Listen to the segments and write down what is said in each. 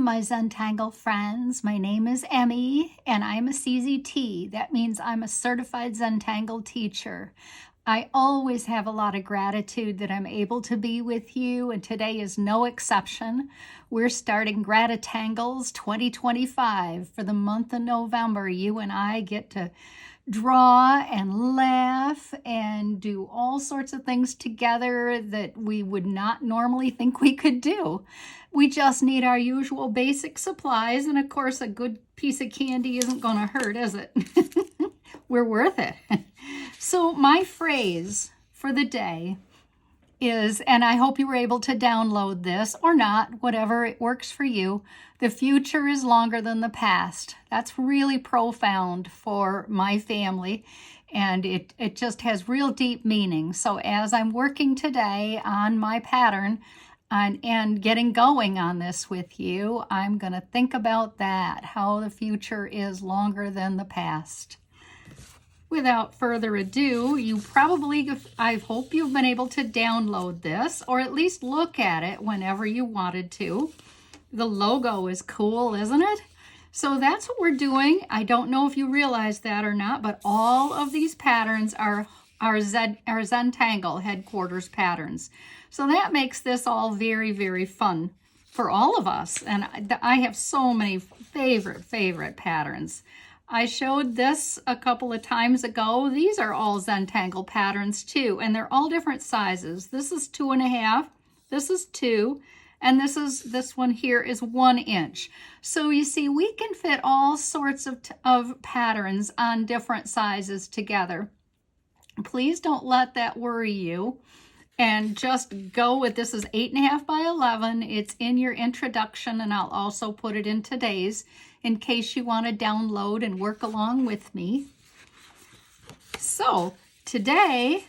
my Zentangle friends. My name is Emmy, and I'm a CZT. That means I'm a certified Zentangle teacher. I always have a lot of gratitude that I'm able to be with you, and today is no exception. We're starting Gratitangles 2025 for the month of November. You and I get to draw and laugh and do all sorts of things together that we would not normally think we could do. We just need our usual basic supplies, and of course a good piece of candy isn't going to hurt, is it? We're worth it. So my phrase for the day is, and I hope you were able to download this or not, whatever it works for you, the future is longer than the past. That's really profound for my family, and it just has real deep meaning. So as I'm working today on my pattern and getting going on this with you, I'm going to think about that, how the future is longer than the past. Without further ado, I hope you've been able to download this or at least look at it whenever you wanted to. The logo is cool, isn't it? So that's what we're doing. I don't know if you realize that or not, but all of these patterns are Zentangle headquarters patterns. So that makes this all very, very fun for all of us. And I have so many favorite patterns. I showed this a couple of times ago. These are all Zentangle patterns too, and they're all different sizes. This is 2.5, this is 2, and this one here is 1 inch. So you see, we can fit all sorts of patterns on different sizes together. Please don't let that worry you. And just go with, this is 8.5 by 11. It's in your introduction, and I'll also put it in today's in case you want to download and work along with me. So today,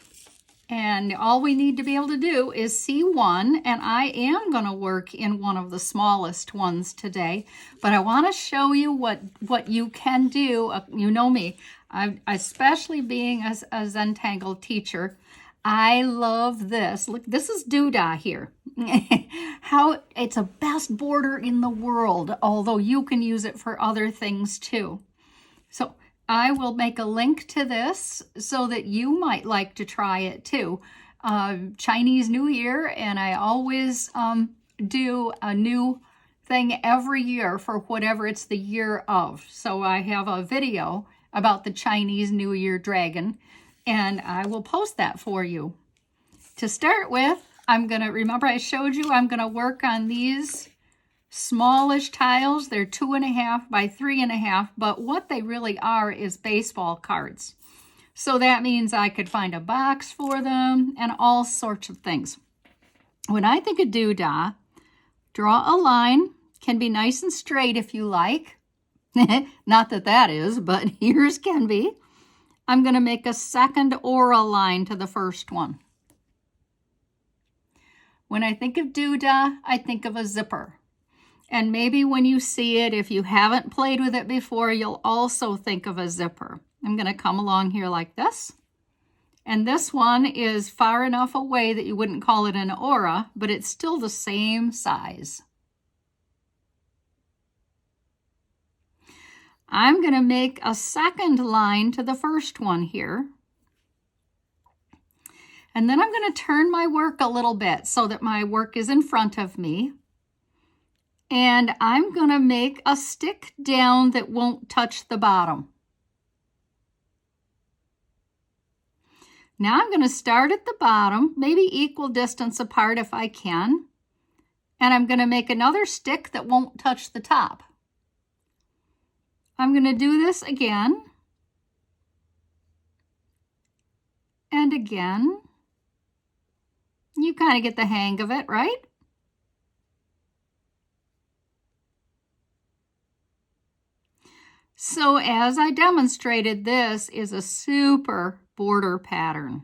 and all we need to be able to do is see one, and I am going to work in one of the smallest ones today, but I want to show you what you can do. You know me, especially being a Zentangle teacher, I love this. Look, this is Doodah here. How it's a best border in the world, although you can use it for other things too. So I will make a link to this so that you might like to try it too. Chinese New Year, and I always do a new thing every year for whatever it's the year of. So I have a video about the Chinese New Year dragon, and I will post that for you. To start with, remember I showed you, I'm gonna work on these smallish tiles. They're 2.5 by 3.5, but what they really are is baseball cards. So that means I could find a box for them and all sorts of things. When I think of Doodah, draw a line, can be nice and straight if you like. Not that is, but yours can be. I'm going to make a second aura line to the first one. When I think of Doodah, I think of a zipper. And maybe when you see it, if you haven't played with it before, you'll also think of a zipper. I'm going to come along here like this. And this one is far enough away that you wouldn't call it an aura, but it's still the same size. I'm going to make a second line to the first one here. And then I'm going to turn my work a little bit so that my work is in front of me. And I'm going to make a stick down that won't touch the bottom. Now I'm going to start at the bottom, maybe equal distance apart if I can. And I'm going to make another stick that won't touch the top. I'm going to do this again, and again. You kind of get the hang of it, right? So as I demonstrated, this is a super border pattern.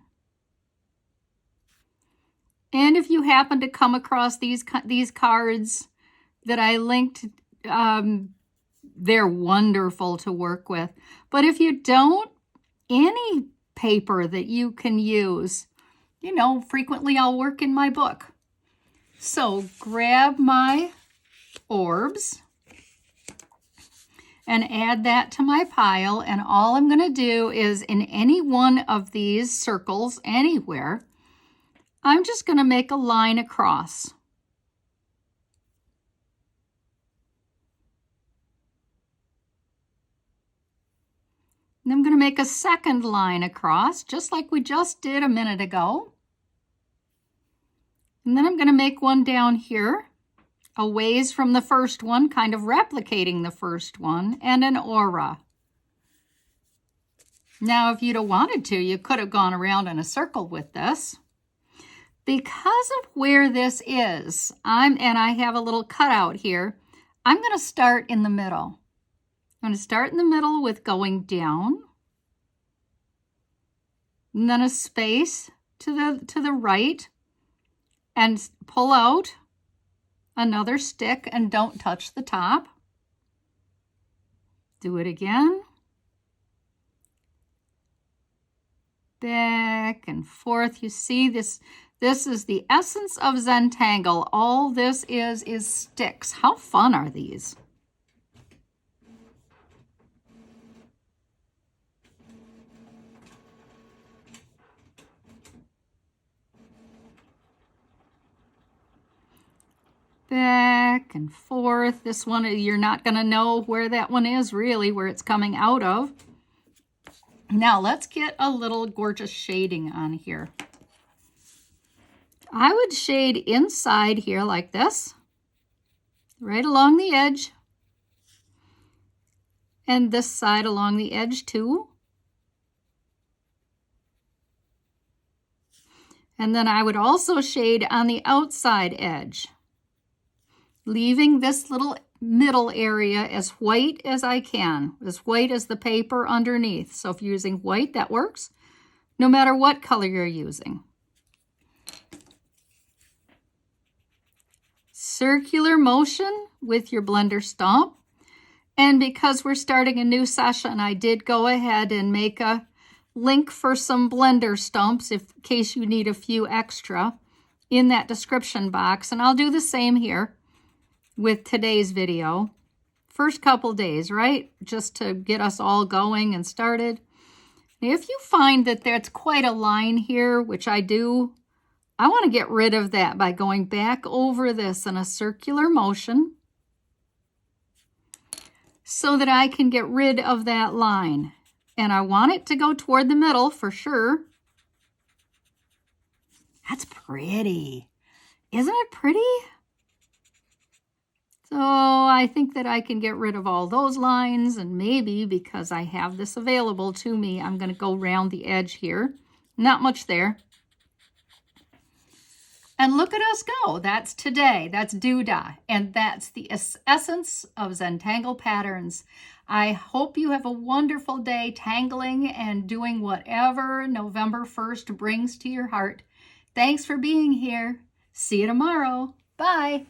And if you happen to come across these cards that I linked, they're wonderful to work with. But if you don't, any paper that you can use, you know, frequently I'll work in my book. So grab my orbs, and add that to my pile. And all I'm going to do is in any one of these circles, anywhere, I'm just going to make a line across. And I'm going to make a second line across, just like we just did a minute ago. And then I'm going to make one down here, a ways from the first one, kind of replicating the first one, and an aura. Now, if you'd have wanted to, you could have gone around in a circle with this. Because of where this is, and I have a little cutout here, I'm going to start in the middle. I'm going to start in the middle with going down, and then a space to the right, and pull out another stick and don't touch the top. Do it again. Back and forth. You see this is the essence of Zentangle. All this is sticks. How fun are these? Back and forth. This one, you're not going to know where that one is really, where it's coming out of. Now let's get a little gorgeous shading on here. I would shade inside here like this, right along the edge, and this side along the edge too. And then I would also shade on the outside edge, leaving this little middle area as white as I can, as white as the paper underneath. So if you're using white, that works, no matter what color you're using. Circular motion with your blender stomp. And because we're starting a new session, I did go ahead and make a link for some blender stumps in case you need a few extra in that description box. And I'll do the same here with today's video. First couple days, right? Just to get us all going and started. If you find that there's quite a line here, which I do, I want to get rid of that by going back over this in a circular motion so that I can get rid of that line. And I want it to go toward the middle for sure. That's pretty. Isn't it pretty? So I think that I can get rid of all those lines, and maybe because I have this available to me, I'm going to go around the edge here. Not much there. And look at us go. That's today. That's Doodah. And that's the essence of Zentangle patterns. I hope you have a wonderful day tangling and doing whatever November 1st brings to your heart. Thanks for being here. See you tomorrow. Bye.